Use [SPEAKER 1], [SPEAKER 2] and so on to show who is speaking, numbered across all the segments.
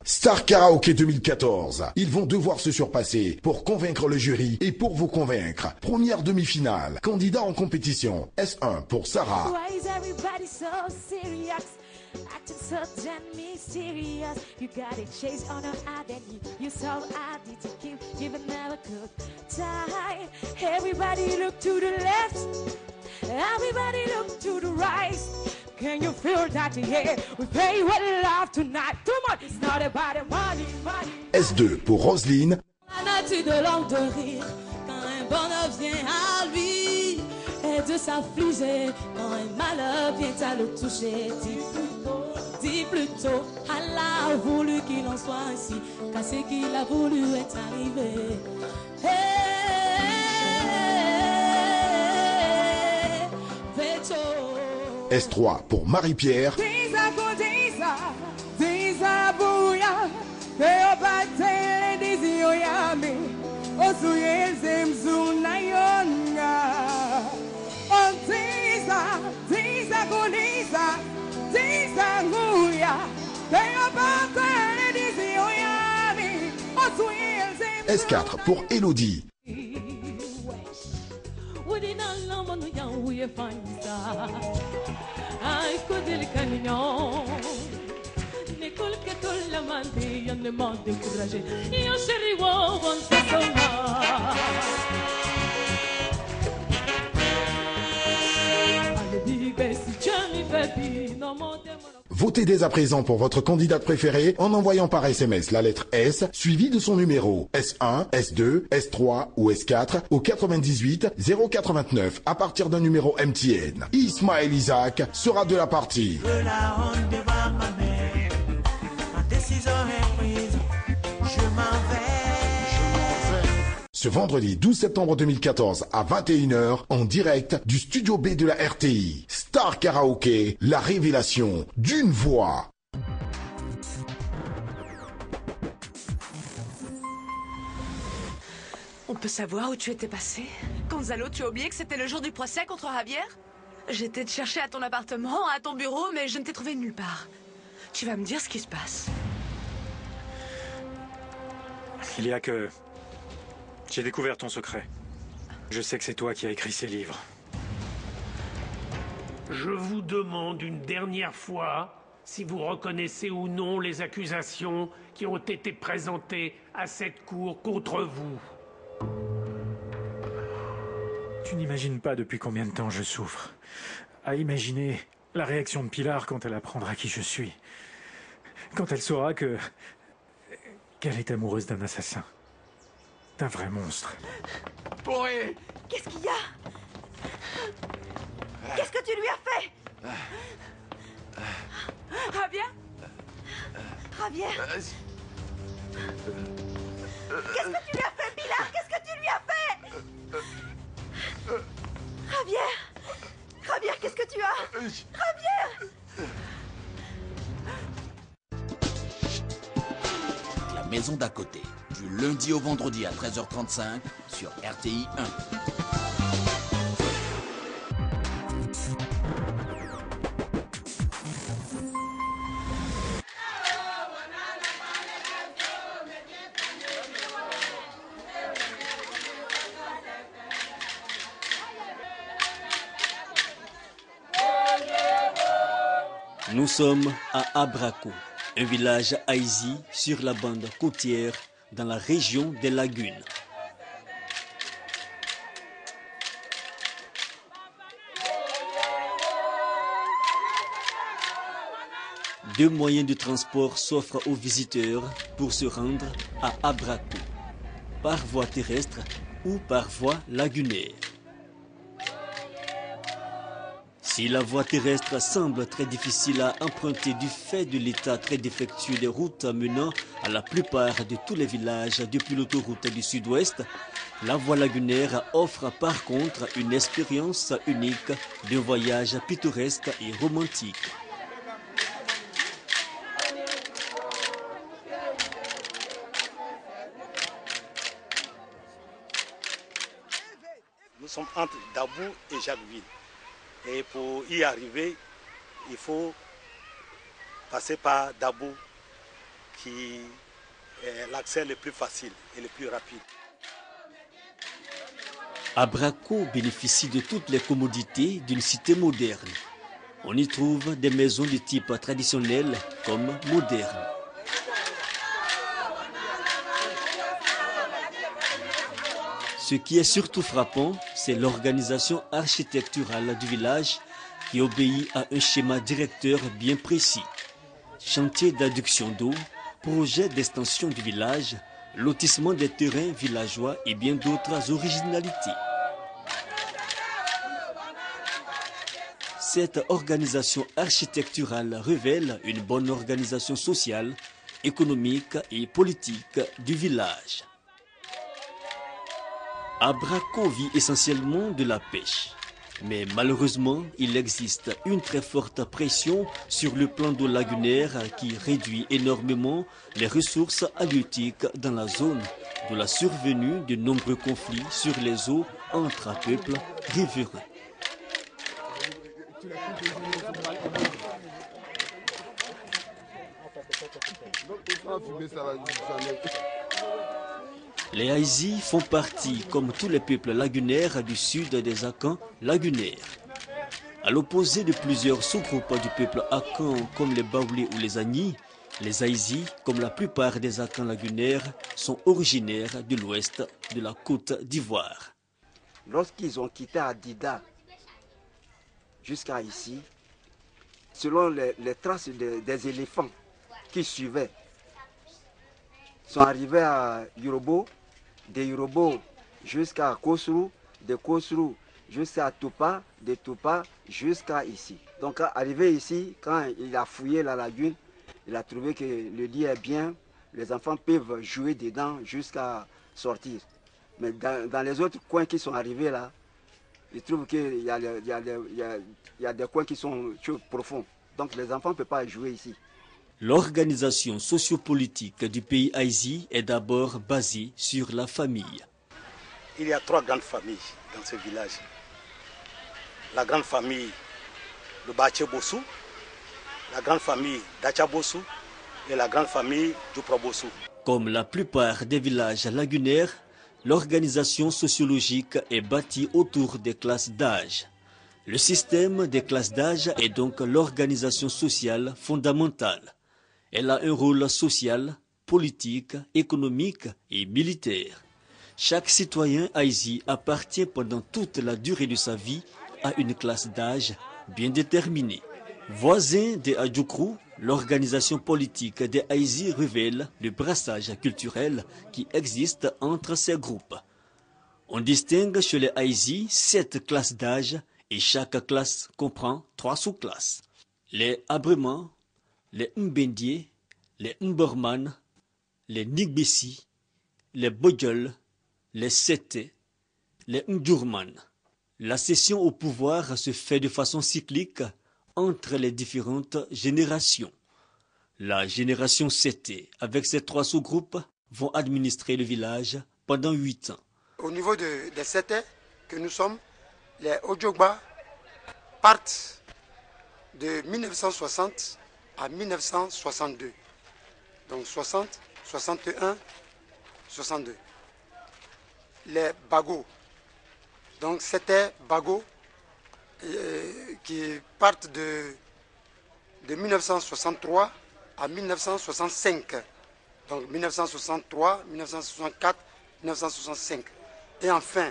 [SPEAKER 1] Star Karaoke 2014. Ils vont devoir se surpasser pour convaincre le jury et pour vous convaincre. Première demi-finale. Candidat en compétition. S1 pour Sarah.
[SPEAKER 2] Why is everybody so serious? Acting so damn mysterious. You got it chased on her identity. You so ID to keep giving never could die. Everybody look to the left. Everybody look to the right. Can you feel that? Yeah, we pay what love tonight. Too much. It's not about the money, money.
[SPEAKER 1] S2 pour Roselyne.
[SPEAKER 2] La nature de l'homme de rire quand un bonheur vient à lui et de s'affliger quand un malheur vient à le toucher. Dis plutôt, Allah a voulu qu'il en soit ainsi, car ce qu'il a voulu est arrivé.
[SPEAKER 1] S3 pour Marie-Pierre. S4 pour Elodie. Votez dès à présent pour votre candidate préférée en envoyant par SMS la lettre S suivie de son numéro S1, S2, S3 ou S4 au 98 089 à partir d'un numéro MTN. Ismaël Isaac sera de la partie. Ce vendredi 12 septembre 2014 à 21h en direct du studio B de la RTI. Star Karaoke, la révélation d'une voix.
[SPEAKER 3] On peut savoir où tu étais passé? Gonzalo, tu as oublié que c'était le jour du procès contre Javier? J'étais te chercher à ton appartement, à ton bureau, mais je ne t'ai trouvé nulle part. Tu vas me dire ce qui se passe.
[SPEAKER 4] Il y a que... J'ai découvert ton secret. Je sais que c'est toi qui as écrit ces livres.
[SPEAKER 5] Je vous demande une dernière fois si vous reconnaissez ou non les accusations qui ont été présentées à cette cour contre vous.
[SPEAKER 4] Tu n'imagines pas depuis combien de temps je souffre. À imaginer la réaction de Pilar quand elle apprendra qui je suis. Quand elle saura qu'elle est amoureuse d'un assassin. D'un vrai monstre.
[SPEAKER 6] Poré!
[SPEAKER 3] Qu'est-ce qu'il y a? Qu'est-ce que tu lui as fait? Javier? Javier? Qu'est-ce que tu lui as fait, Pilar? Qu'est-ce que tu lui as fait? Javier? Javier, qu'est-ce que tu as? Javier!
[SPEAKER 7] La maison d'à côté, du lundi au vendredi à 13h35 sur RTI 1.
[SPEAKER 8] Nous sommes à Abraco, un village haïti sur la bande côtière dans la région des Lagunes. Deux moyens de transport s'offrent aux visiteurs pour se rendre à Abraco, par voie terrestre ou par voie lagunaire. Si la voie terrestre semble très difficile à emprunter du fait de l'état très défectueux des routes menant à la plupart de tous les villages depuis l'autoroute du sud-ouest, la voie lagunaire offre par contre une expérience unique de voyage pittoresque et romantique.
[SPEAKER 9] Nous sommes entre Dabou et Jacquesville. Et pour y arriver, il faut passer par Dabou, qui est l'accès le plus facile et le plus rapide.
[SPEAKER 8] Abrako bénéficie de toutes les commodités d'une cité moderne. On y trouve des maisons de type traditionnel comme moderne. Ce qui est surtout frappant, c'est l'organisation architecturale du village qui obéit à un schéma directeur bien précis. Chantier d'adduction d'eau, projet d'extension du village, lotissement des terrains villageois et bien d'autres originalités. Cette organisation architecturale révèle une bonne organisation sociale, économique et politique du village. Abrako vit essentiellement de la pêche. Mais malheureusement, il existe une très forte pression sur le plan d'eau lagunaire qui réduit énormément les ressources halieutiques dans la zone, de la survenue de nombreux conflits sur les eaux entre peuples riverains. Les Aïzis font partie, comme tous les peuples lagunaires, du sud des Akans lagunaires. À l'opposé de plusieurs sous-groupes du peuple Akan, comme les Baoulés ou les Agnis, les Aïzis, comme la plupart des Akans lagunaires, sont originaires de l'ouest de la Côte d'Ivoire.
[SPEAKER 6] Lorsqu'ils ont quitté Adida jusqu'à ici, selon les traces des éléphants qui suivaient, sont arrivés à Yorubo, de Yorubo jusqu'à Kosrou, de Kosrou jusqu'à Tupa, de Tupa jusqu'à ici. Donc arrivé ici, quand il a fouillé la lagune, il a trouvé que le lit est bien, les enfants peuvent jouer dedans jusqu'à sortir. Mais dans les autres coins qui sont arrivés là, il trouve qu'il y a des coins qui sont profonds. Donc les enfants ne peuvent pas jouer ici.
[SPEAKER 8] L'organisation sociopolitique du pays Aïzi est d'abord basée sur la famille.
[SPEAKER 9] Il y a 3 grandes familles dans ce village. La grande famille de Bache-Bossou, la grande famille d'Acha-Bossou et la grande famille du Pro-Bossou.
[SPEAKER 8] Comme la plupart des villages lagunaires, l'organisation sociologique est bâtie autour des classes d'âge. Le système des classes d'âge est donc l'organisation sociale fondamentale. Elle a un rôle social, politique, économique et militaire. Chaque citoyen Aïzi appartient pendant toute la durée de sa vie à une classe d'âge bien déterminée. Voisin des Adjoukrou, l'organisation politique des Aïzi révèle le brassage culturel qui existe entre ces groupes. On distingue chez les Aïzi 7 classes d'âge et chaque classe comprend 3 sous-classes. Les Abremans, les Mbendier, les Mborman, les Nigbessi, les Bodjol, les Sete, les Ndjourman. La cession au pouvoir se fait de façon cyclique entre les différentes générations. La génération Sete, avec ses 3 sous-groupes, vont administrer le village pendant 8 ans.
[SPEAKER 10] Au niveau des Sete que nous sommes, les Odjogba partent de 1960 à 1962. Donc 60, 61, 62. Les Bago, donc c'était Bago qui partent de 1963 à 1965. Donc 1963, 1964, 1965. Et enfin,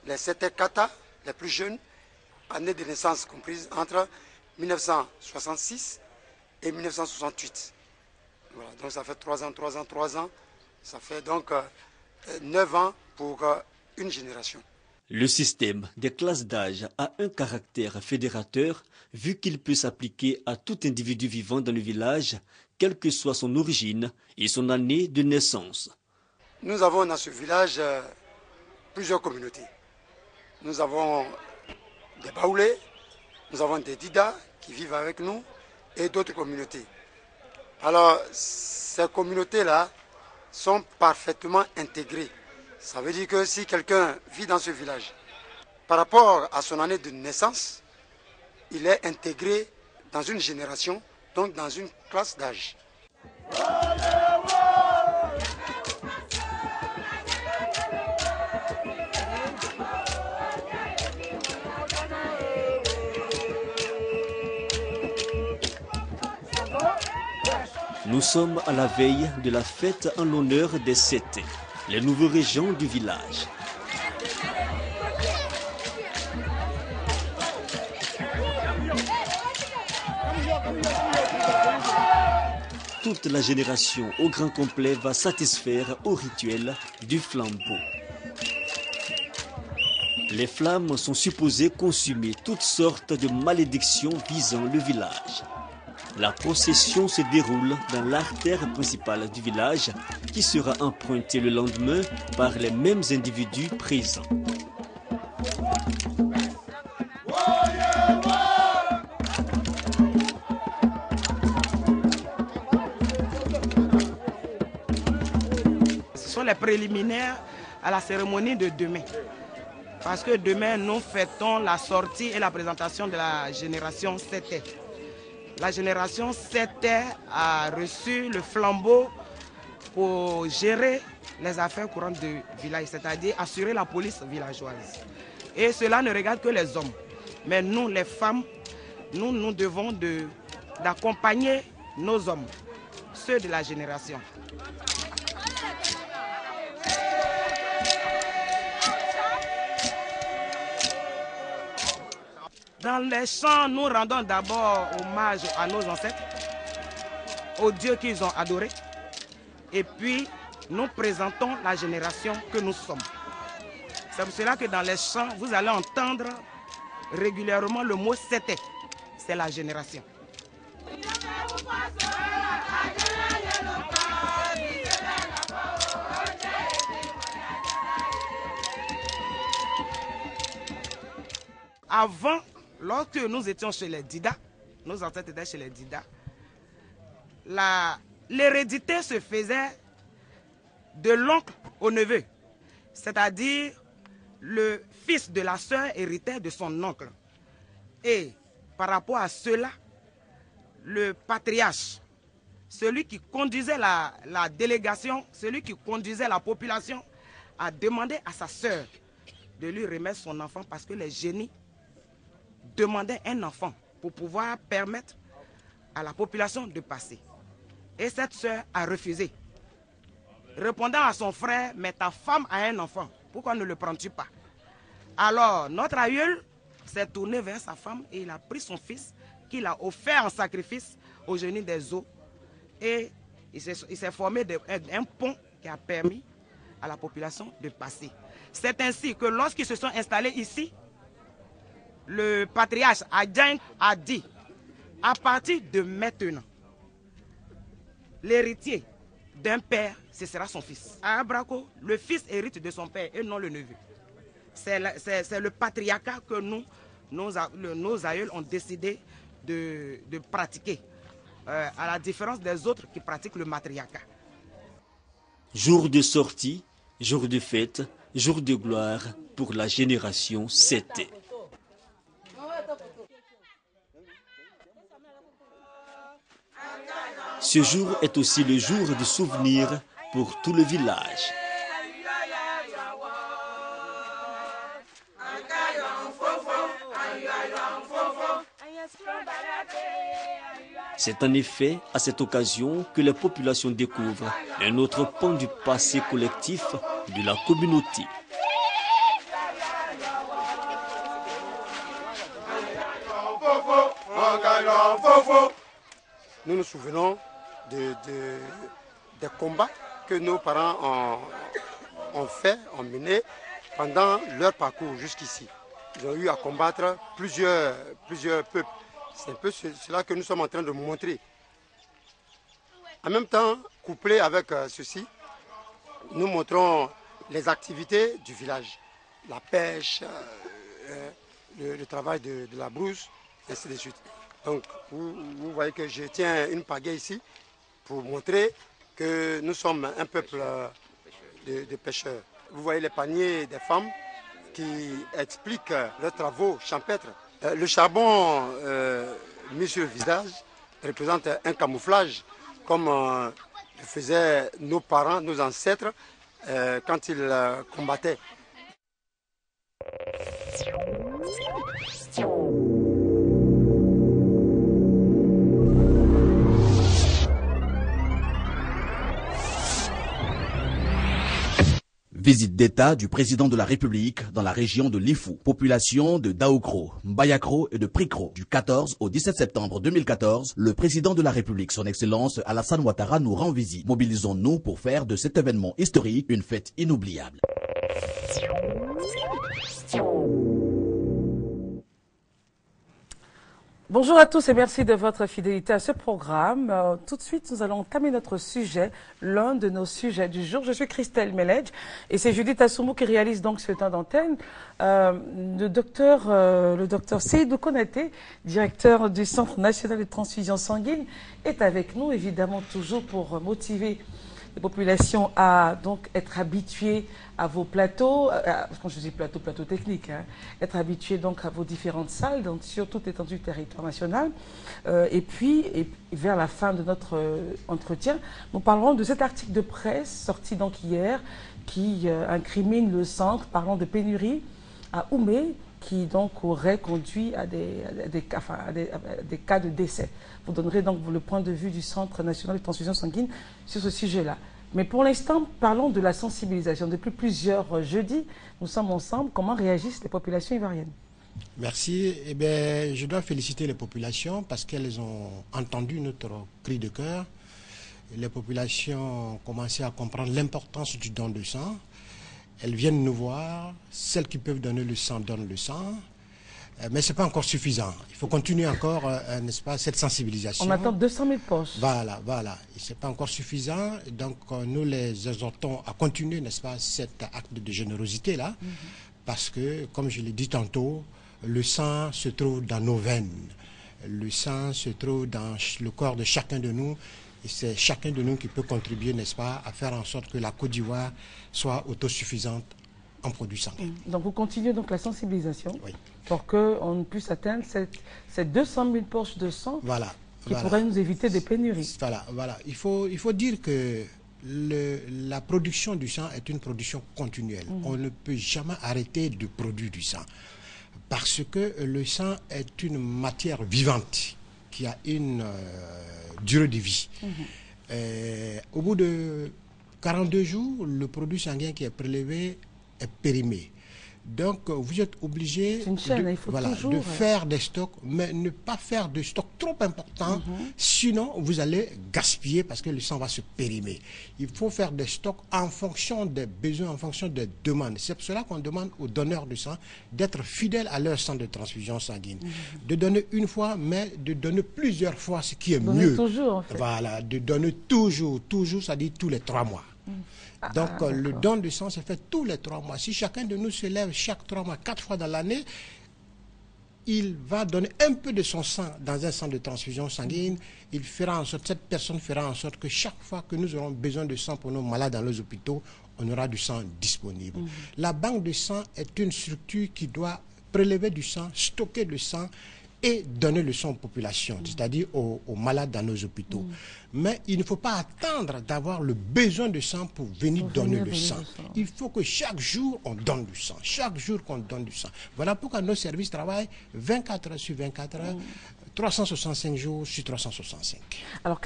[SPEAKER 10] les Sete Kata, les plus jeunes, années de naissance comprises entre 1966 et 1968. Voilà, donc ça fait 3 ans. Ça fait donc 9 ans pour une génération.
[SPEAKER 8] Le système des classes d'âge a un caractère fédérateur vu qu'il peut s'appliquer à tout individu vivant dans le village, quelle que soit son origine et son année de naissance.
[SPEAKER 10] Nous avons dans ce village plusieurs communautés. Nous avons des Baoulés, nous avons des Dida qui vivent avec nous et d'autres communautés. Alors, ces communautés-là sont parfaitement intégrées. Ça veut dire que si quelqu'un vit dans ce village, par rapport à son année de naissance, il est intégré dans une génération, donc dans une classe d'âge.
[SPEAKER 8] Nous sommes à la veille de la fête en l'honneur des Sete, les nouveaux régents du village. Toute la génération au grand complet va satisfaire au rituel du flambeau. Les flammes sont supposées consumer toutes sortes de malédictions visant le village. La procession se déroule dans l'artère principale du village qui sera empruntée le lendemain par les mêmes individus présents.
[SPEAKER 11] Ce sont les préliminaires à la cérémonie de demain. Parce que demain, nous fêtons la sortie et la présentation de la génération 7. La génération 7 a reçu le flambeau pour gérer les affaires courantes du village, c'est-à-dire assurer la police villageoise. Et cela ne regarde que les hommes. Mais nous, les femmes, nous devons d'accompagner nos hommes, ceux de la génération. Dans les chants, nous rendons d'abord hommage à nos ancêtres, aux dieux qu'ils ont adorés, et puis nous présentons la génération que nous sommes. C'est pour cela que dans les chants, vous allez entendre régulièrement le mot « Sete », c'est la génération. Avant, lorsque nous étions chez les Dida, nos ancêtres étaient chez les Dida, l'hérédité se faisait de l'oncle au neveu. C'est-à-dire, le fils de la sœur héritait de son oncle. Et par rapport à cela, le patriarche, celui qui conduisait la délégation, celui qui conduisait la population, a demandé à sa sœur de lui remettre son enfant parce que les génies demandaient un enfant pour pouvoir permettre à la population de passer. Et cette sœur a refusé. Répondant à son frère, mais ta femme a un enfant, pourquoi ne le prends-tu pas? Alors, notre aïeul s'est tourné vers sa femme et il a pris son fils, qu'il a offert en sacrifice au génie des eaux. Et il s'est formé un pont qui a permis à la population de passer. C'est ainsi que lorsqu'ils se sont installés ici, le patriarche Adjang a dit, à partir de maintenant, l'héritier d'un père, ce sera son fils. À Abrako, le fils hérite de son père et non le neveu. C'est le patriarcat que nos aïeuls ont décidé de pratiquer, à la différence des autres qui pratiquent le matriarcat.
[SPEAKER 8] Jour de sortie, jour de fête, jour de gloire pour la génération 7. Ce jour est aussi le jour de souvenir pour tout le village. C'est en effet à cette occasion que les populations découvrent un autre pan du passé collectif de la communauté.
[SPEAKER 10] Nous nous souvenons des combats que nos parents ont menés pendant leur parcours jusqu'ici. Ils ont eu à combattre plusieurs peuples. C'est un peu cela que nous sommes en train de montrer. En même temps, couplé avec ceci, nous montrons les activités du village. La pêche, le travail de la brousse, ainsi de suite. Donc, vous voyez que je tiens une pagaie ici pour montrer que nous sommes un peuple de pêcheurs. Vous voyez les paniers des femmes qui expliquent leurs travaux champêtres. Le charbon mis sur le visage représente un camouflage comme le faisaient nos parents, nos ancêtres quand ils combattaient.
[SPEAKER 7] Visite d'État du président de la République dans la région de Lifou. Population de Daokro, Mbayakro et de Prikro. Du 14 au 17 septembre 2014, le président de la République, son Excellence Alassane Ouattara, nous rend visite. Mobilisons-nous pour faire de cet événement historique une fête inoubliable.
[SPEAKER 12] Bonjour à tous et merci de votre fidélité à ce programme. Tout de suite, nous allons entamer notre sujet, l'un de nos sujets du jour. Je suis Christelle Meledj et c'est Judith Assoumou qui réalise donc ce temps d'antenne. Le docteur Seydou Konaté, directeur du Centre national de transfusion sanguine, est avec nous, évidemment toujours pour motiver les populations à donc être habituées à vos plateaux, quand je dis plateau technique, être habituées donc à vos différentes salles, donc sur toute l'étendue du territoire national. Et puis, vers la fin de notre entretien, nous parlerons de cet article de presse sorti donc hier qui incrimine le centre parlant de pénurie à Oumé, qui donc aurait conduit à des cas de décès. Vous donnerez donc le point de vue du Centre national de transfusion sanguine sur ce sujet-là. Mais pour l'instant, parlons de la sensibilisation. Depuis plusieurs jeudis, nous sommes ensemble. Comment réagissent les populations ivoiriennes?
[SPEAKER 13] Merci. Eh bien, je dois féliciter les populations parce qu'elles ont entendu notre cri de cœur. Les populations ont commencé à comprendre l'importance du don de sang. Elles viennent nous voir. Celles qui peuvent donner le sang donnent le sang. Mais ce n'est pas encore suffisant. Il faut continuer encore, n'est-ce pas, cette sensibilisation.
[SPEAKER 12] On attend 200 000 poches.
[SPEAKER 13] Voilà. Ce n'est pas encore suffisant. Donc, nous les exhortons à continuer, n'est-ce pas, cet acte de générosité-là. Parce que, comme je l'ai dit tantôt, le sang se trouve dans nos veines. Le sang se trouve dans le corps de chacun de nous. Et c'est chacun de nous qui peut contribuer, n'est-ce pas, à faire en sorte que la Côte d'Ivoire soit autosuffisante en produits sanguins. Donc
[SPEAKER 12] vous continuez donc la sensibilisation,
[SPEAKER 13] oui,
[SPEAKER 12] pour qu'on puisse atteindre ces 200 000 poches de sang qui pourraient nous éviter des pénuries.
[SPEAKER 13] Voilà. Il faut dire que la production du sang est une production continuelle. On ne peut jamais arrêter de produire du sang parce que le sang est une matière vivante qui a une durée de vie. Au bout de 42 jours, le produit sanguin qui est prélevé est périmé. Donc, vous êtes obligé de faire des stocks, mais ne pas faire de stocks trop importants, sinon vous allez gaspiller parce que le sang va se périmer. Il faut faire des stocks en fonction des besoins, en fonction des demandes. C'est pour cela qu'on demande aux donneurs de sang d'être fidèles à leur centre de transfusion sanguine. De donner une fois, mais de donner plusieurs fois, ce qui est mieux.
[SPEAKER 12] Toujours, en fait.
[SPEAKER 13] Voilà, de donner toujours, c'est-à-dire tous les 3 mois. Donc, le don de sang se fait tous les 3 mois. Si chacun de nous se lève chaque 3 mois, 4 fois dans l'année, il va donner un peu de son sang dans un centre de transfusion sanguine. Cette personne fera en sorte que chaque fois que nous aurons besoin de sang pour nos malades dans les hôpitaux, on aura du sang disponible. La banque de sang est une structure qui doit prélever du sang, stocker le sang et donner le sang aux populations, c'est-à-dire aux malades dans nos hôpitaux. Mais il ne faut pas attendre d'avoir le besoin de sang pour venir donner le sang. Il faut que chaque jour, on donne du sang. Chaque jour qu'on donne du sang. Voilà pourquoi nos services travaillent 24 heures sur 24 heures, 365 jours sur 365.
[SPEAKER 12] Alors,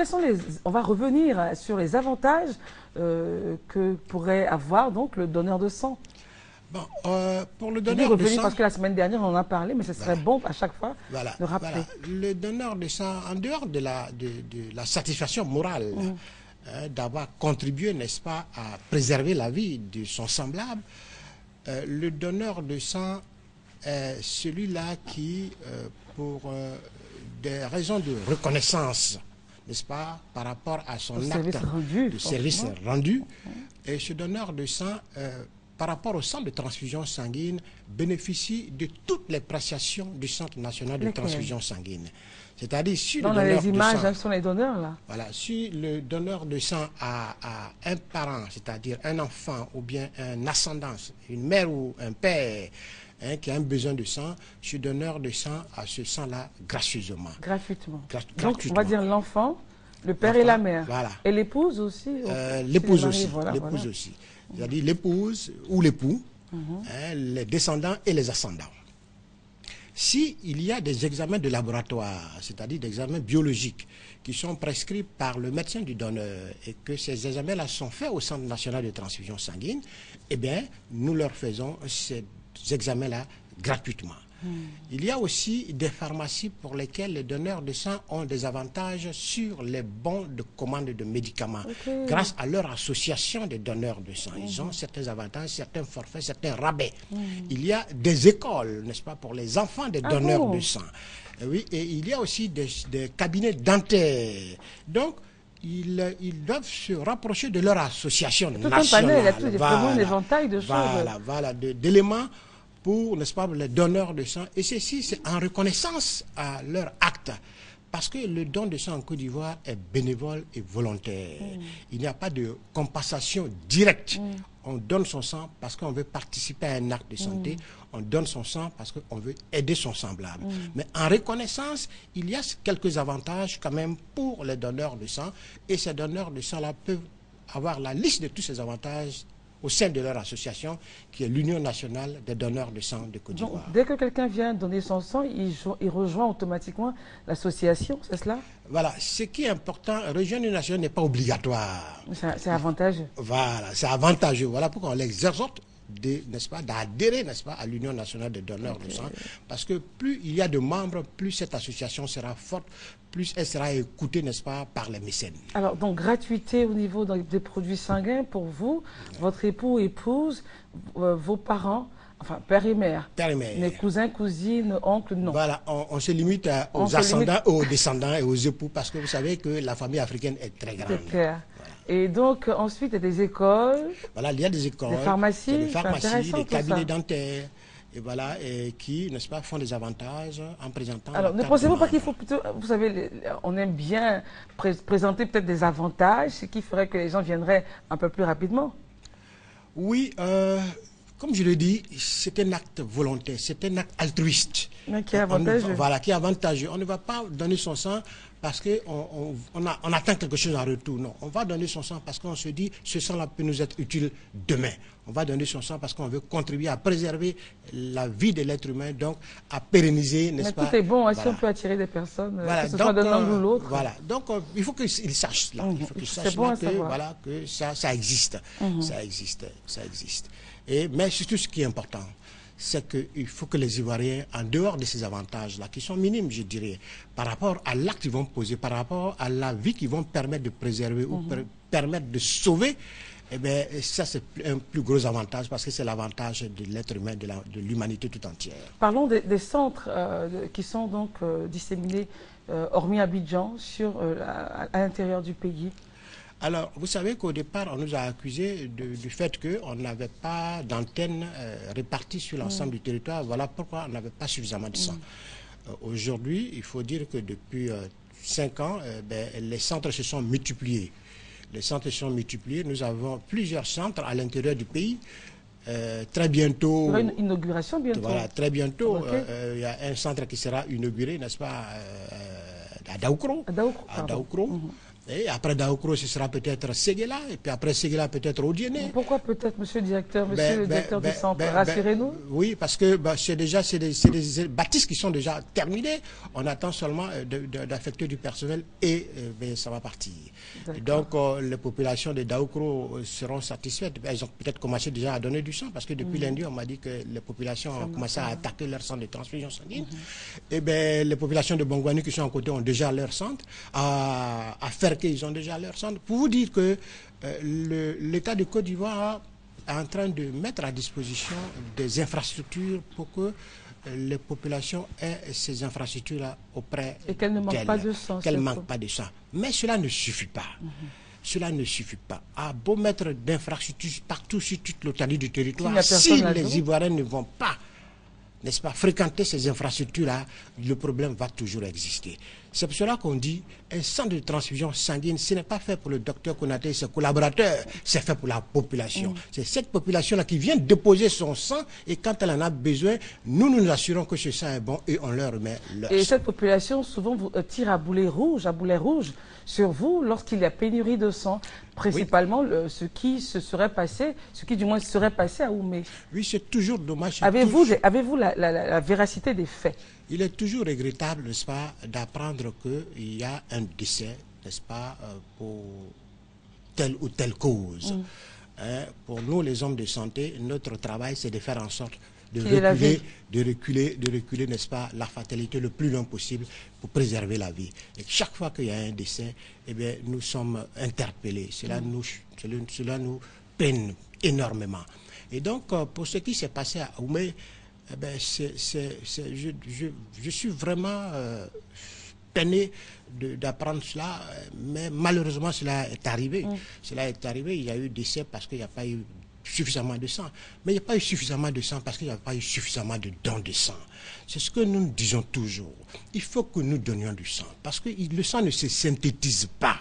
[SPEAKER 12] on va revenir sur les avantages que pourrait avoir donc le donneur de sang.
[SPEAKER 13] Bon, pour le donneur de sang...
[SPEAKER 12] Parce que la semaine dernière, on en a parlé, mais ce serait bon à chaque fois de rappeler.
[SPEAKER 13] Le donneur de sang, en dehors de la satisfaction morale d'avoir contribué, n'est-ce pas, à préserver la vie de son semblable, le donneur de sang est celui-là qui, pour des raisons de reconnaissance, n'est-ce pas, par rapport à son acte de service rendu, et ce donneur de sang... par rapport au centre de transfusion sanguine, bénéficie de toutes les prestations du Centre national de transfusion sanguine. C'est-à-dire, si le donneur
[SPEAKER 12] les images sont les donneurs, là.
[SPEAKER 13] Voilà, si le donneur de sang a un parent, c'est-à-dire un enfant ou bien un ascendant, une mère ou un père qui a un besoin de sang, ce donneur de sang a ce sang-là gracieusement.
[SPEAKER 12] Gratuitement. Donc, on va dire l'enfant, le père et la mère.
[SPEAKER 13] Voilà.
[SPEAKER 12] Et l'épouse aussi.
[SPEAKER 13] L'épouse aussi. L'épouse aussi. C'est-à-dire l'épouse ou l'époux, les descendants et les ascendants. s'il y a des examens de laboratoire, c'est-à-dire des examens biologiques, qui sont prescrits par le médecin du donneur et que ces examens-là sont faits au Centre national de transfusion sanguine, eh bien, nous leur faisons ces examens-là gratuitement. Il y a aussi des pharmacies pour lesquelles les donneurs de sang ont des avantages sur les bons de commande de médicaments. Grâce à leur association des donneurs de sang. Ils ont certains avantages, certains forfaits, certains rabais. Il y a des écoles, n'est-ce pas, pour les enfants des donneurs de sang. Oui, et il y a aussi des cabinets dentaires. Donc, ils doivent se rapprocher de leur association nationale.
[SPEAKER 12] Il y a vraiment un éventail de choses.
[SPEAKER 13] Voilà, d'éléments pour, n'est-ce pas, les donneurs de sang. Et ceci, c'est en reconnaissance à leur acte. Parce que le don de sang en Côte d'Ivoire est bénévole et volontaire. Il n'y a pas de compensation directe. On donne son sang parce qu'on veut participer à un acte de santé. On donne son sang parce qu'on veut aider son semblable. Mais en reconnaissance, il y a quelques avantages quand même pour les donneurs de sang. Et ces donneurs de sang-là peuvent avoir la liste de tous ces avantages au sein de leur association, qui est l'Union nationale des donneurs de sang de Côte d'Ivoire.
[SPEAKER 12] Dès que quelqu'un vient donner son sang, il rejoint automatiquement l'association, c'est cela?
[SPEAKER 13] Voilà, ce qui est important, rejoindre une nation n'est pas obligatoire.
[SPEAKER 12] C'est avantageux.
[SPEAKER 13] Voilà, c'est avantageux. Voilà pourquoi on les exhorte n'est-ce pas, d'adhérer, n'est-ce pas, à l'Union nationale des donneurs de sang, parce que plus il y a de membres, plus cette association sera forte, plus elle sera écoutée, n'est-ce pas, par les mécènes.
[SPEAKER 12] Alors, donc, gratuité au niveau des produits sanguins pour vous, votre époux, épouse, vos parents, enfin, père et mère.
[SPEAKER 13] Père et mère.
[SPEAKER 12] Les cousins, cousines, oncles, non.
[SPEAKER 13] Voilà, on se limite aux ascendants, aux descendants et aux époux, parce que vous savez que la famille africaine est très grande.
[SPEAKER 12] C'est clair. Et donc, ensuite, il y a des écoles.
[SPEAKER 13] Voilà, il y a des écoles,
[SPEAKER 12] des pharmacies,
[SPEAKER 13] des cabinets dentaires, et voilà, et qui, n'est-ce pas, font des avantages en présentant...
[SPEAKER 12] Alors, ne pensez-vous pas qu'il faut plutôt, vous savez, on aime bien présenter peut-être des avantages, ce qui ferait que les gens viendraient un peu plus rapidement?
[SPEAKER 13] Oui, comme je le dis, c'est un acte volontaire, c'est un acte altruiste.
[SPEAKER 12] Mais qui est avantageux.
[SPEAKER 13] Voilà, qui est avantageux. On ne va pas donner son sang parce qu'on attend quelque chose en retour. Non, on va donner son sang parce qu'on se dit, ce sang-là peut nous être utile demain. On va donner son sang parce qu'on veut contribuer à préserver la vie de l'être humain, donc à pérenniser, n'est-ce pas?
[SPEAKER 12] Mais tout est bon, hein, si on peut attirer des personnes, que ce soit d'un angle ou l'autre.
[SPEAKER 13] Voilà, donc il faut qu'ils sachent cela. Il faut qu'ils sachent que ça existe. Ça existe. Mais surtout, ce qui est important, c'est qu'il faut que les Ivoiriens, en dehors de ces avantages-là, qui sont minimes, je dirais, par rapport à l'acte qu'ils vont poser, par rapport à la vie qu'ils vont permettre de préserver ou permettre de sauver, eh bien, ça, c'est un plus gros avantage parce que c'est l'avantage de l'être humain, de l'humanité tout entière.
[SPEAKER 12] Parlons des centres qui sont donc disséminés, hormis Abidjan, à l'intérieur du pays.
[SPEAKER 13] Alors, vous savez qu'au départ, on nous a accusés du fait qu'on n'avait pas d'antennes réparties sur l'ensemble du territoire. Voilà pourquoi on n'avait pas suffisamment de sang. Aujourd'hui, il faut dire que depuis 5 ans, les centres se sont multipliés. Les centres se sont multipliés. Nous avons plusieurs centres à l'intérieur du pays. Très bientôt...
[SPEAKER 12] Il y aura une inauguration bientôt.
[SPEAKER 13] Voilà, très bientôt. Il y a un centre qui sera inauguré, n'est-ce pas, à Daoukro. À Daoukro. Et après Daoukro, ce sera peut-être Séguéla, et puis après Séguéla, peut-être Odiéné.
[SPEAKER 12] Pourquoi peut-être, monsieur le directeur, du centre, rassurez-nous?
[SPEAKER 13] Oui, parce que c'est des bâtisses qui sont déjà terminées. On attend seulement d'affecter du personnel et ça va partir. Et donc, les populations de Daoukro seront satisfaites. Elles ont peut-être commencé déjà à donner du sang, parce que depuis lundi, on m'a dit que les populations ont commencé à attaquer leur centre de transfusion sanguine. Et bien, les populations de Bongouani qui sont à côté ont déjà leur centre, à faire qu'ils ont déjà leur centre. Pour vous dire que l'État de Côte d'Ivoire est en train de mettre à disposition des infrastructures pour que les populations aient ces infrastructures-là auprès d'elles.
[SPEAKER 12] Et qu'elles ne manquent pas de sang.
[SPEAKER 13] Qu'elles ne manquent pas de sang. Mais cela ne suffit pas. Cela ne suffit pas. À beau mettre d'infrastructures partout sur toute l'étendue du territoire, si les Ivoiriens ne vont pas, n'est-ce pas, fréquenter ces infrastructures-là, le problème va toujours exister. C'est pour cela qu'on dit un centre de transfusion sanguine, ce n'est pas fait pour le docteur Konaté et ses collaborateurs, c'est fait pour la population. C'est cette population-là qui vient déposer son sang et quand elle en a besoin, nous assurons que ce sang est bon et on leur remet leur sang.
[SPEAKER 12] Et cette population souvent vous tire à boulet rouge sur vous lorsqu'il y a pénurie de sang, principalement ce qui du moins serait passé à Oumé.
[SPEAKER 13] Oui, c'est toujours dommage.
[SPEAKER 12] Avez-vous la véracité des faits?
[SPEAKER 13] Il est toujours regrettable, n'est-ce pas, d'apprendre qu'il y a un décès, n'est-ce pas, pour telle ou telle cause. Pour nous, les hommes de santé, notre travail, c'est de faire en sorte de reculer, n'est-ce pas, la fatalité le plus loin possible pour préserver la vie. Et chaque fois qu'il y a un décès, eh bien, nous sommes interpellés. Cela nous peine énormément. Et donc, pour ce qui s'est passé à Oumé, eh bien, je suis vraiment peiné d'apprendre cela, mais malheureusement cela est arrivé. Cela est arrivé, il y a eu décès parce qu'il n'y a pas eu suffisamment de sang. Mais il n'y a pas eu suffisamment de sang parce qu'il n'y a pas eu suffisamment de dons de sang. C'est ce que nous disons toujours. Il faut que nous donnions du sang parce que le sang ne se synthétise pas,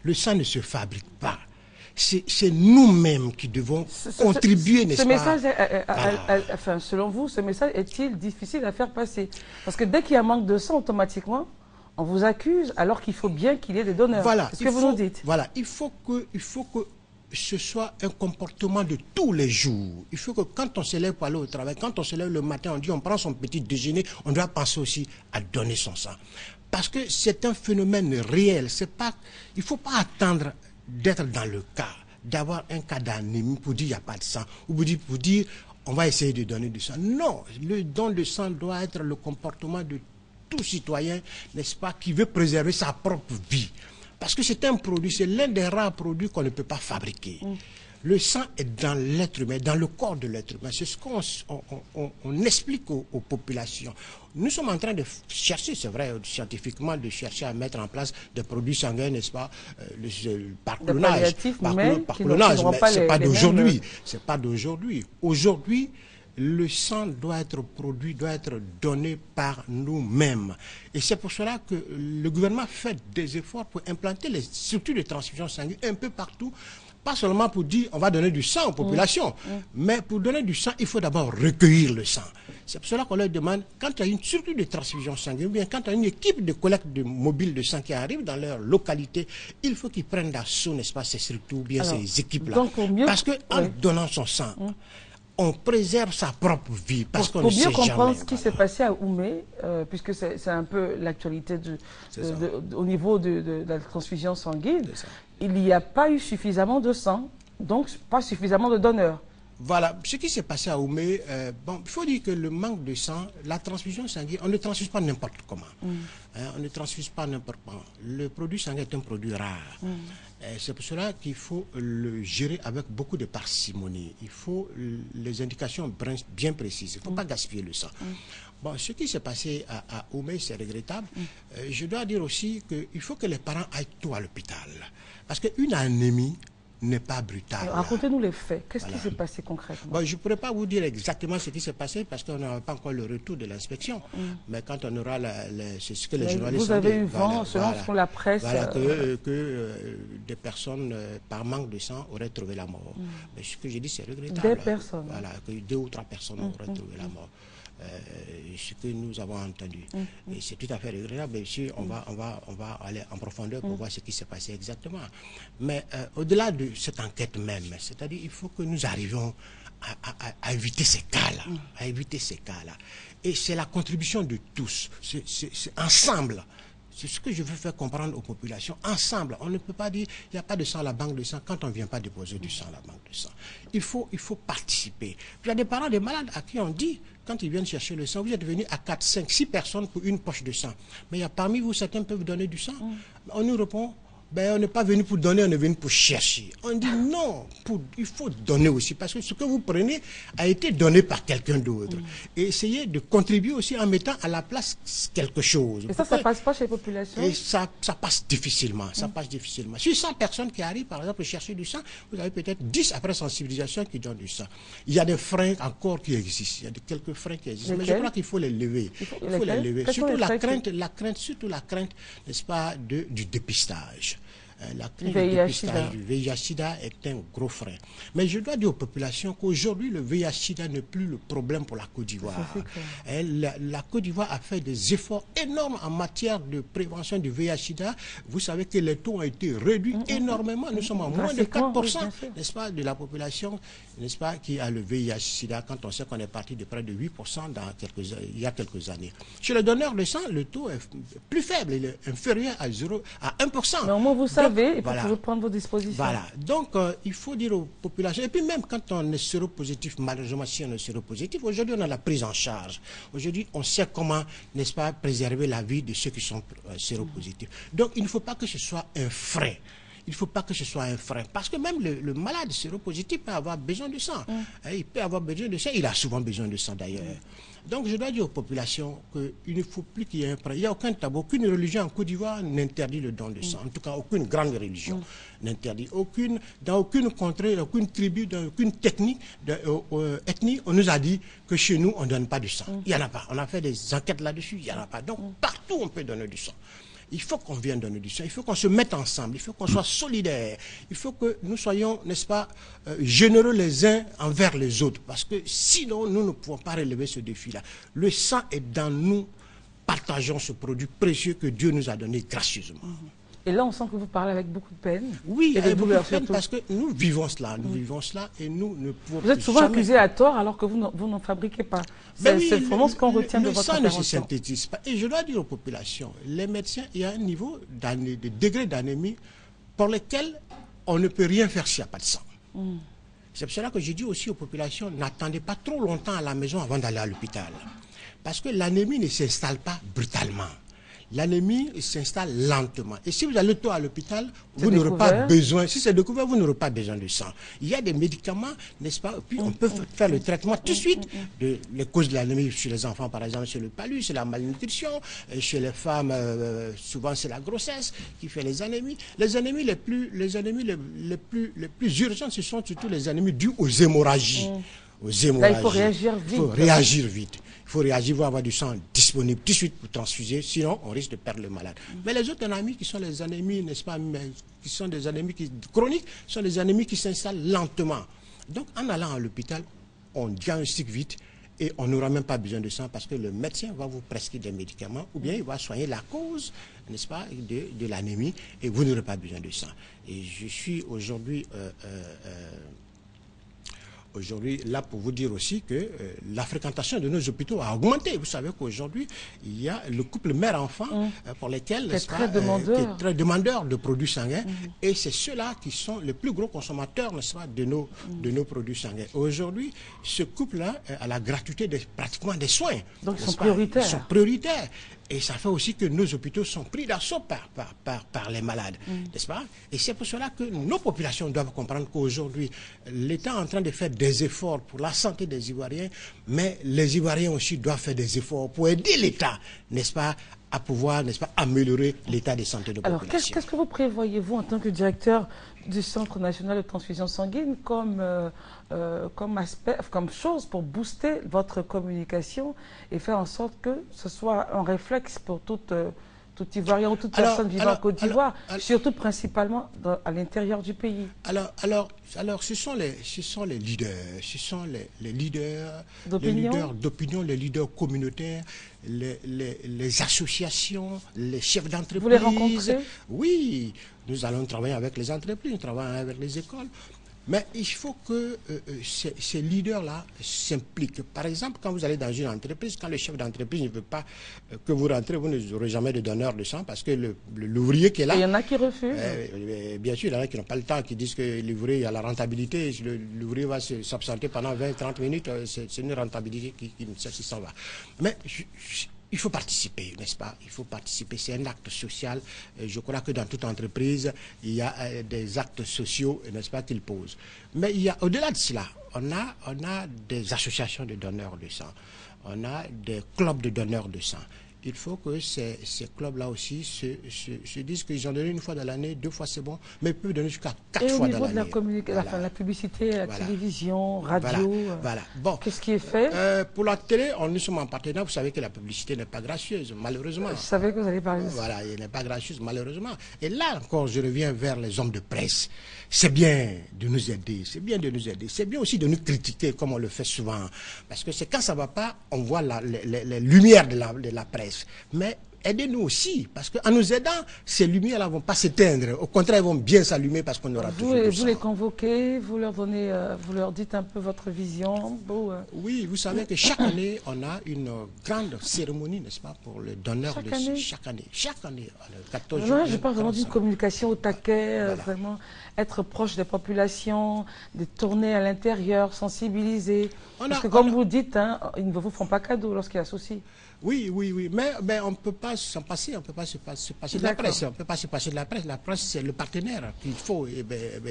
[SPEAKER 13] le sang ne se fabrique pas. C'est nous-mêmes qui devons contribuer, n'est-ce pas?
[SPEAKER 12] Message, selon vous, ce message est-il difficile à faire passer? Parce que dès qu'il y a un manque de sang, automatiquement, on vous accuse alors qu'il faut bien qu'il y ait des donneurs.
[SPEAKER 13] Voilà,
[SPEAKER 12] c'est ce que vous nous dites.
[SPEAKER 13] Voilà, il faut que ce soit un comportement de tous les jours. Il faut que quand on se lève pour aller au travail, quand on se lève le matin, on dit on prend son petit déjeuner, on doit penser aussi à donner son sang. Parce que c'est un phénomène réel. Il ne faut pas attendre d'être dans le cas, d'avoir un cas d'anémie pour dire il n'y a pas de sang, ou pour dire on va essayer de donner du sang. Non, le don de sang doit être le comportement de tout citoyen, n'est-ce pas, qui veut préserver sa propre vie. Parce que c'est un produit, c'est l'un des rares produits qu'on ne peut pas fabriquer. Le sang est dans l'être humain, dans le corps de l'être humain. C'est ce qu'on explique aux populations. Nous sommes en train de chercher, c'est vrai, scientifiquement, de chercher à mettre en place des produits sanguins, n'est-ce pas, par clonage. Mais c'est pas d'aujourd'hui. C'est pas d'aujourd'hui. Aujourd'hui, le sang doit être produit, doit être donné par nous-mêmes. Et c'est pour cela que le gouvernement fait des efforts pour implanter les structures de transfusion sanguine un peu partout. Pas seulement pour dire on va donner du sang aux populations, mais pour donner du sang, il faut d'abord recueillir le sang. C'est pour cela qu'on leur demande, quand il y a une structure de transfusion sanguine, ou bien quand il y a une équipe de collecte mobile de sang qui arrive dans leur localité, il faut qu'ils prennent d'assaut, n'est-ce pas, ces structures, ou bien ces équipes-là. Parce qu'en donnant son sang, on préserve sa propre vie. Parce qu'on ne sait jamais.
[SPEAKER 12] Pour mieux comprendre ce qui s'est passé à Oumé, puisque c'est un peu l'actualité au niveau de la transfusion sanguine, il n'y a pas eu suffisamment de sang, donc pas suffisamment de donneurs.
[SPEAKER 13] Voilà, ce qui s'est passé à Oumé, il faut dire que le manque de sang, la transfusion sanguine, on ne transfuse pas n'importe comment. On ne transfuse pas n'importe comment. Le produit sanguin est un produit rare. C'est pour cela qu'il faut le gérer avec beaucoup de parcimonie. Il faut les indications bien précises. Il ne faut pas gaspiller le sang. Bon, ce qui s'est passé à Oumé, c'est regrettable. Je dois dire aussi qu'il faut que les parents aillent tôt à l'hôpital. Parce qu'une anémie n'est pas brutale.
[SPEAKER 12] Racontez-nous les faits. Qu'est-ce qui s'est passé concrètement?
[SPEAKER 13] Bon, je ne pourrais pas vous dire exactement ce qui s'est passé parce qu'on n'a pas encore le retour de l'inspection. Mais quand on aura c'est ce que les journalistes
[SPEAKER 12] vous avez eu vent, selon la presse,
[SPEAKER 13] que des personnes, par manque de sang, auraient trouvé la mort. Mais ce que j'ai dit, c'est regrettable.
[SPEAKER 12] Des personnes.
[SPEAKER 13] Voilà, que 2 ou 3 personnes auraient trouvé la mort. Ce que nous avons entendu. Et c'est tout à fait regrettable. Mais ici, on va aller en profondeur pour voir ce qui s'est passé exactement. Mais au-delà de cette enquête même, c'est-à-dire il faut que nous arrivions à éviter ces cas-là. À éviter ces cas-là. Et c'est la contribution de tous. C'est ensemble. C'est ce que je veux faire comprendre aux populations. Ensemble, on ne peut pas dire il n'y a pas de sang à la banque de sang quand on ne vient pas déposer du sang à la banque de sang. Il faut participer. Puis il y a des parents des malades à qui on dit, quand ils viennent chercher le sang, vous êtes venus à 4, 5, 6 personnes pour une poche de sang. Mais il y a parmi vous, certains peuvent donner du sang. On nous répond, ben, on n'est pas venu pour donner, on est venu pour chercher. On dit non, il faut donner aussi, parce que ce que vous prenez a été donné par quelqu'un d'autre. Et essayez de contribuer aussi en mettant à la place quelque chose.
[SPEAKER 12] Et ça passe pas chez les populations?
[SPEAKER 13] Et ça passe difficilement, ça passe difficilement. Sur 100 personnes qui arrivent, par exemple, chercher du sang, vous avez peut-être 10 après sensibilisation qui donnent du sang. Il y a des freins encore qui existent, il y a quelques freins qui existent, mais je crois qu'il faut les lever. Il faut les lever. Surtout la crainte, n'est-ce pas, du dépistage. La crainte du dépistage du VIH-Sida est un gros frein. Mais je dois dire aux populations qu'aujourd'hui, le VIH-Sida n'est plus le problème pour la Côte d'Ivoire. La Côte d'Ivoire a fait des efforts énormes en matière de prévention du VIH-Sida. Vous savez que les taux ont été réduits énormément. Nous sommes à moins de 4%, n'est-ce pas, de la population, n'est-ce pas, qui a le VIH-Sida, quand on sait qu'on est parti de près de 8% il y a quelques années. Chez les donneurs de sang, le taux est plus faible, il est inférieur à 1%.
[SPEAKER 12] Mais au moins, vous savez, il faut toujours prendre vos dispositions.
[SPEAKER 13] Voilà. Donc, il faut dire aux populations, et puis même quand on est séropositif, malheureusement, si on est séropositif, aujourd'hui, on a la prise en charge. Aujourd'hui, on sait comment, n'est-ce pas, préserver la vie de ceux qui sont séropositifs. Donc, il ne faut pas que ce soit un frein. Il ne faut pas que ce soit un frein. Parce que même le malade séropositif peut avoir besoin de sang. Il peut avoir besoin de sang. Il a souvent besoin de sang d'ailleurs. Donc je dois dire aux populations qu'il ne faut plus qu'il y ait un frein. Il n'y a aucun tabou. Aucune religion en Côte d'Ivoire n'interdit le don de sang. En tout cas, aucune grande religion n'interdit. Dans aucune contrée, aucune tribu, dans aucune ethnie, on nous a dit que chez nous, on ne donne pas du sang. Il n'y en a pas. On a fait des enquêtes là-dessus. Il n'y en a pas. Donc partout, on peut donner du sang. Il faut qu'on vienne donner du sang, il faut qu'on se mette ensemble, il faut qu'on soit solidaires, il faut que nous soyons, n'est-ce pas, généreux les uns envers les autres, parce que sinon, nous ne pouvons pas relever ce défi-là. Le sang est dans nous, partageons ce produit précieux que Dieu nous a donné gracieusement.
[SPEAKER 12] Et là, on sent que vous parlez avec beaucoup de peine.
[SPEAKER 13] Oui, avec beaucoup de peine, parce que nous vivons cela, et nous ne pouvons
[SPEAKER 12] Vous êtes souvent accusé à tort alors que vous n'en fabriquez pas. C'est vraiment ce qu'on retient de votre intervention.
[SPEAKER 13] Le sang ne se synthétise pas. Et je dois dire aux populations, les médecins, il y a un niveau de degré d'anémie pour lequel on ne peut rien faire s'il n'y a pas de sang. C'est pour cela que je dis aussi aux populations, n'attendez pas trop longtemps à la maison avant d'aller à l'hôpital. Parce que l'anémie ne s'installe pas brutalement. L'anémie s'installe lentement. Et si vous allez tôt à l'hôpital, vous n'aurez pas besoin, si c'est découvert, vous n'aurez pas besoin de sang. Il y a des médicaments, n'est-ce pas, puis on peut faire le traitement tout de suite. Les causes de l'anémie chez les enfants, par exemple, c'est le palud, c'est la malnutrition. Et chez les femmes, souvent c'est la grossesse qui fait les anémies. Les anémies les plus urgentes, ce sont surtout les anémies dues aux hémorragies.
[SPEAKER 12] Là, il faut réagir vite.
[SPEAKER 13] Il faut réagir vite. Il faut réagir, il faut avoir du sang disponible tout de suite pour transfuser, sinon on risque de perdre le malade. Mais les autres anémies qui sont les anémies, n'est-ce pas, qui sont des anémies chroniques, sont des anémies qui s'installent lentement. Donc en allant à l'hôpital, on diagnostique vite et on n'aura même pas besoin de sang parce que le médecin va vous prescrire des médicaments ou bien il va soigner la cause, n'est-ce pas, de l'anémie et vous n'aurez pas besoin de sang. Et je suis aujourd'hui là pour vous dire aussi que la fréquentation de nos hôpitaux a augmenté. Vous savez qu'aujourd'hui, il y a le couple mère-enfant pour lesquels, qui est très demandeur de produits sanguins. Et c'est ceux-là qui sont les plus gros consommateurs, n'est-ce pas, de nos produits sanguins. Aujourd'hui, ce couple-là a la gratuité pratiquement des soins.
[SPEAKER 12] Donc ils sont prioritaires.
[SPEAKER 13] Ils sont prioritaires. Et ça fait aussi que nos hôpitaux sont pris d'assaut par les malades, n'est-ce pas? Et c'est pour cela que nos populations doivent comprendre qu'aujourd'hui, l'État est en train de faire des efforts pour la santé des Ivoiriens, mais les Ivoiriens aussi doivent faire des efforts pour aider l'État, n'est-ce pas, à pouvoir, n'est-ce pas, améliorer l'état de santé de nos populations.
[SPEAKER 12] Alors, qu'est-ce que vous prévoyez, vous, en tant que directeur du Centre national de transfusion sanguine, comme chose pour booster votre communication et faire en sorte que ce soit un réflexe pour tout Ivoirien ou toute personne vivant en Côte d'Ivoire, surtout principalement à l'intérieur du pays?
[SPEAKER 13] Alors, ce sont les leaders, les leaders d'opinion, les leaders communautaires, les associations, les chefs d'entreprise.
[SPEAKER 12] Vous les rencontrez?
[SPEAKER 13] Oui, nous allons travailler avec les entreprises, nous travaillons avec les écoles. Mais il faut que ces leaders-là s'impliquent. Par exemple, quand vous allez dans une entreprise, quand le chef d'entreprise ne veut pas que vous rentrez, vous n'aurez jamais de donneur de sang parce que l'ouvrier qui est là...
[SPEAKER 12] Il y en a qui refusent.
[SPEAKER 13] Bien sûr, il y en a qui n'ont pas le temps, qui disent que l'ouvrier, il y a la rentabilité, l'ouvrier va s'absenter pendant 20-30 minutes, c'est une rentabilité qui s'en va. Mais il faut participer, n'est-ce pas? Il faut participer, c'est un acte social. Je crois que dans toute entreprise, il y a des actes sociaux, n'est-ce pas, qu'ils posent. Mais il y a, au-delà de cela, on a des associations de donneurs de sang, on a des clubs de donneurs de sang. Il faut que ces clubs-là aussi se disent qu'ils ont donné une fois dans l'année, 2 fois c'est bon, mais ils peuvent donner jusqu'à 4 fois dans l'année.
[SPEAKER 12] Et au niveau de la communication, la publicité, la télévision, radio,
[SPEAKER 13] voilà. Bon,
[SPEAKER 12] qu'est-ce qui est fait?
[SPEAKER 13] Pour la télé, nous sommes en partenariat. Vous savez que la publicité n'est pas gracieuse, malheureusement.
[SPEAKER 12] Je savais que vous allez parler de ça.
[SPEAKER 13] Voilà, elle n'est pas gracieuse, malheureusement. Et là encore, je reviens vers les hommes de presse. C'est bien de nous aider, c'est bien de nous aider. C'est bien aussi de nous critiquer, comme on le fait souvent. Parce que c'est quand ça ne va pas, on voit les lumières de la presse. Mais aidez-nous aussi, parce qu'en nous aidant, ces lumières-là ne vont pas s'éteindre. Au contraire, elles vont bien s'allumer parce qu'on aura toujours
[SPEAKER 12] Vous les convoquez, vous leur donnez, vous leur dites un peu votre vision.
[SPEAKER 13] Oui, vous savez que chaque année, on a une grande cérémonie, n'est-ce pas, pour le donneur de sang. Chaque année. Chaque année. Le 14 juin.
[SPEAKER 12] Je parle vraiment d'une communication au taquet, vraiment être proche des populations, de tourner à l'intérieur, sensibiliser. Parce que comme vous dites, ils ne vous font pas cadeau lorsqu'il y a souci.
[SPEAKER 13] Oui, mais on ne peut pas s'en passer, on ne peut pas se passer de la presse, on peut pas se passer de la presse. La presse, c'est le partenaire qu'il faut,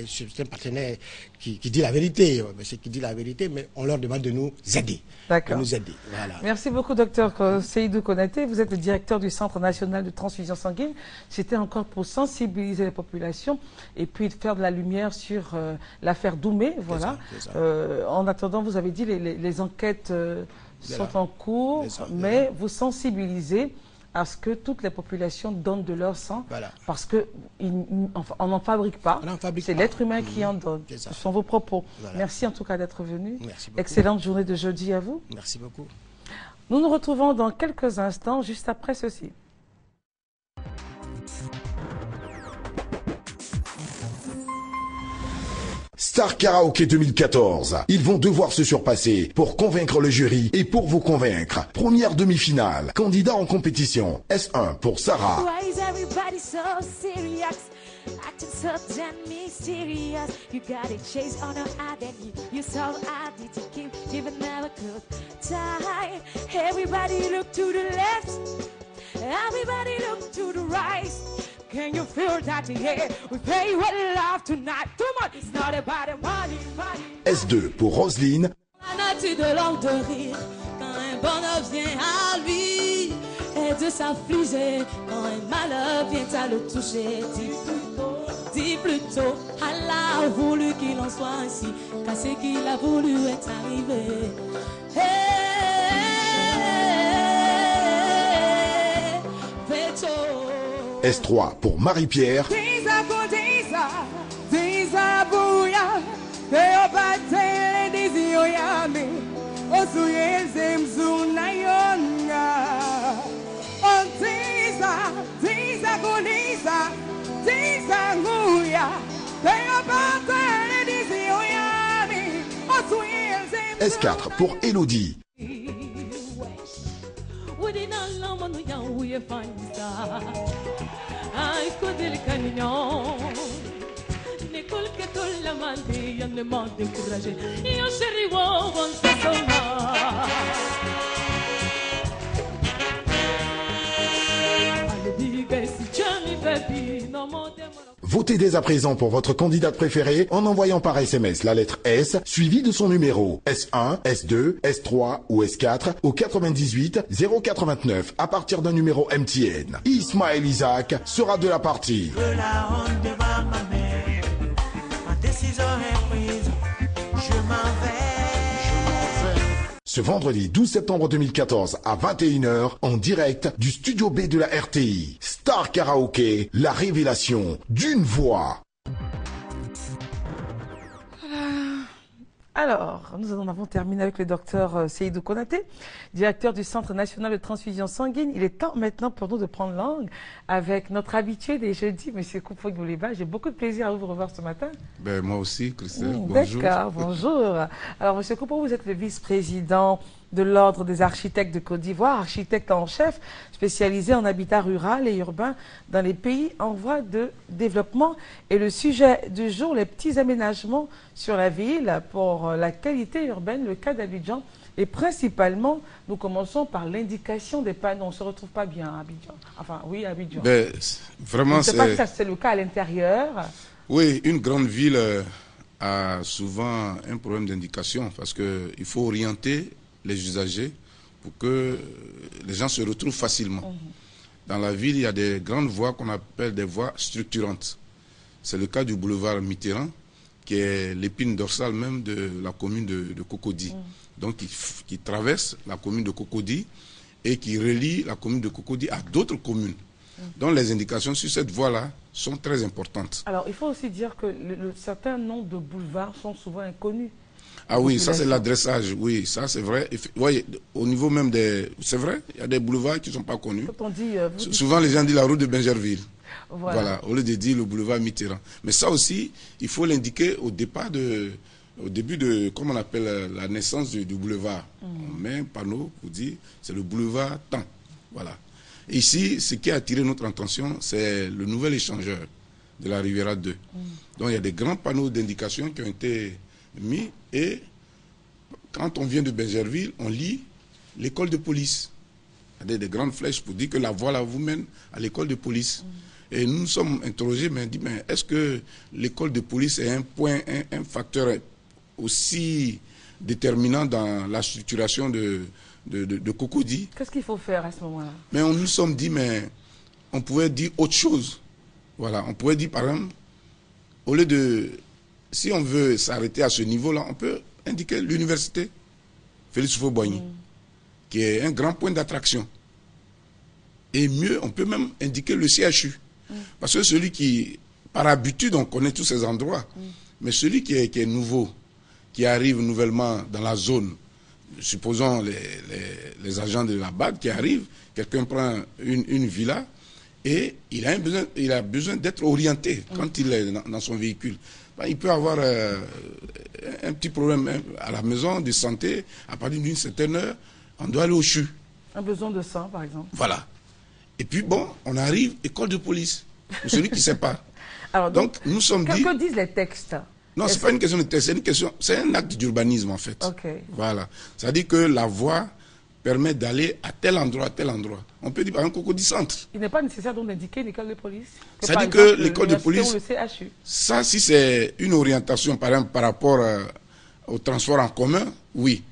[SPEAKER 13] c'est un partenaire qui dit la vérité, c'est qui dit la vérité, mais on leur demande de nous aider.
[SPEAKER 12] D'accord.
[SPEAKER 13] De nous aider, voilà.
[SPEAKER 12] Merci beaucoup, docteur Seydou Konaté. Vous êtes le directeur du Centre national de transfusion sanguine. C'était encore pour sensibiliser les populations et puis faire de la lumière sur l'affaire Doumé, voilà. C'est ça. En attendant, vous avez dit les enquêtes sont en cours, mais vous sensibilisez à ce que toutes les populations donnent de leur sang, parce qu'on n'en fabrique pas, c'est l'être humain qui en donne. Ce sont vos propos. Voilà. Merci en tout cas d'être venu. Excellente journée de jeudi à vous.
[SPEAKER 13] Merci beaucoup.
[SPEAKER 12] Nous nous retrouvons dans quelques instants, juste après ceci.
[SPEAKER 1] Star Karaoke 2014. Ils vont devoir se surpasser pour convaincre le jury et pour vous convaincre. Première demi-finale. Candidat en compétition. S1 pour Sarah.
[SPEAKER 2] Why is everybody so serious? Acting so damn mysterious. You got it chased on her identity. You saw identity keep giving never could die. Everybody look to the left. Everybody look to the right. Can you feel that the air? We pay with love tonight. Too much. It's not about the money.
[SPEAKER 1] S2 pour Roselyne.
[SPEAKER 14] La nature de l'homme de rire quand un bonheur vient à lui et de s'affliger quand un malheur vient à le toucher. Dis plutôt, Allah a voulu qu'il en soit ainsi, car ce qu'il a voulu est arrivé.
[SPEAKER 1] S3 pour Marie-Pierre. S4 pour Elodie. Votez dès à présent pour votre candidate préférée en envoyant par SMS la lettre S suivie de son numéro S1, S2, S3 ou S4 au 98 089 à partir d'un numéro MTN. Ismaël Isaac sera de la partie. Ce vendredi 12 septembre 2014 à 21h en direct du studio B de la RTI. Star Karaoke, la révélation d'une voix.
[SPEAKER 12] Alors, nous en avons terminé avec le docteur Seydou Konaté, directeur du Centre national de transfusion sanguine. Il est temps maintenant pour nous de prendre langue avec notre habitué des jeudis, M. Koufoy-Gouliba. J'ai beaucoup de plaisir à vous revoir ce matin.
[SPEAKER 15] Ben, moi aussi, Christelle. Bonjour.
[SPEAKER 12] D'accord, bonjour. Alors, M. Koufoy, vous êtes le vice-président de l'Ordre des architectes de Côte d'Ivoire, architecte en chef, spécialisé en habitat rural et urbain dans les pays en voie de développement. Et le sujet du jour, les petits aménagements sur la ville pour la qualité urbaine, le cas d'Abidjan. Et principalement, nous commençons par l'indication des panneaux. On ne se retrouve pas bien à Abidjan. Enfin, oui, à Abidjan.
[SPEAKER 15] Ben, vraiment,
[SPEAKER 12] c'est pas que c'est le cas à l'intérieur.
[SPEAKER 15] Oui, une grande ville a souvent un problème d'indication parce qu'il faut orienter les usagers pour que les gens se retrouvent facilement. Dans la ville, il y a des grandes voies qu'on appelle des voies structurantes. C'est le cas du boulevard Mitterrand, qui est l'épine dorsale même de la commune de Cocody. Donc, qui traverse la commune de Cocody et qui relie la commune de Cocody à d'autres communes. Donc, les indications sur cette voie-là sont très importantes.
[SPEAKER 12] Alors, il faut aussi dire que certains noms de boulevards sont souvent inconnus.
[SPEAKER 15] Ah oui, ça c'est l'adressage, oui, ça c'est vrai. Vous voyez, au niveau même des... C'est vrai, il y a des boulevards qui ne sont pas connus.
[SPEAKER 12] Quand on dit,
[SPEAKER 15] souvent les gens disent la route de Bingerville.
[SPEAKER 12] Voilà.
[SPEAKER 15] Au lieu de dire le boulevard Mitterrand. Mais ça aussi, il faut l'indiquer au début de, comme on appelle la naissance du boulevard. On met un panneau pour dire c'est le boulevard Tant. Voilà. Et ici, ce qui a attiré notre attention, c'est le nouvel échangeur de la Riviera 2. Donc il y a des grands panneaux d'indication qui ont été mis et quand on vient de Bingerville, on lit l'école de police. Il y a des grandes flèches pour dire que la voie là vous mène à l'école de police. Et nous nous sommes interrogés, mais est-ce que l'école de police est un facteur aussi déterminant dans la structuration de Cocody?
[SPEAKER 12] Qu'est-ce qu'il faut faire à ce moment-là?
[SPEAKER 15] Mais on nous sommes dit, mais on pouvait dire autre chose. Voilà, on pouvait dire par exemple, au lieu de, si on veut s'arrêter à ce niveau-là, on peut indiquer l'université Félix Houphouët-Boigny, qui est un grand point d'attraction. Et mieux, on peut même indiquer le CHU. Parce que celui qui, par habitude, on connaît tous ces endroits, mais celui qui est nouveau, qui arrive nouvellement dans la zone, supposons les agents de la BAD qui arrivent, quelqu'un prend une villa et il a besoin d'être orienté quand il est dans son véhicule. Il peut avoir un petit problème à la maison de santé, à partir d'une certaine heure, on doit aller au CHU.
[SPEAKER 12] Un besoin de sang, par exemple.
[SPEAKER 15] Voilà. Et puis bon, on arrive, école de police, pour celui qui ne sait pas.
[SPEAKER 12] Alors,
[SPEAKER 15] donc, nous sommes dit...
[SPEAKER 12] Que disent les textes?
[SPEAKER 15] Non, ce n'est pas une question de texte, c'est un acte d'urbanisme en fait. Voilà. C'est-à-dire que la voie permet d'aller à tel endroit, On peut dire par exemple Cocody Centre.
[SPEAKER 12] Il n'est pas nécessaire donc d'indiquer l'école de police.
[SPEAKER 15] C'est-à-dire que l'école de police,
[SPEAKER 12] le CHU.
[SPEAKER 15] Ça si c'est une orientation par exemple par rapport au transport en commun, oui.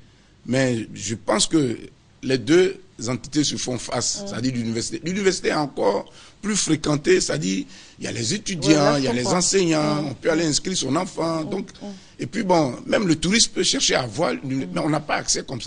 [SPEAKER 15] Mais je pense que les deux entités se font face, c'est-à-dire l'université. L'université est encore plus fréquentée, c'est-à-dire il y a les étudiants, il y a les enseignants, on peut aller inscrire son enfant. Donc, et puis bon, même le touriste peut chercher à voir, mais on n'a pas accès comme ça.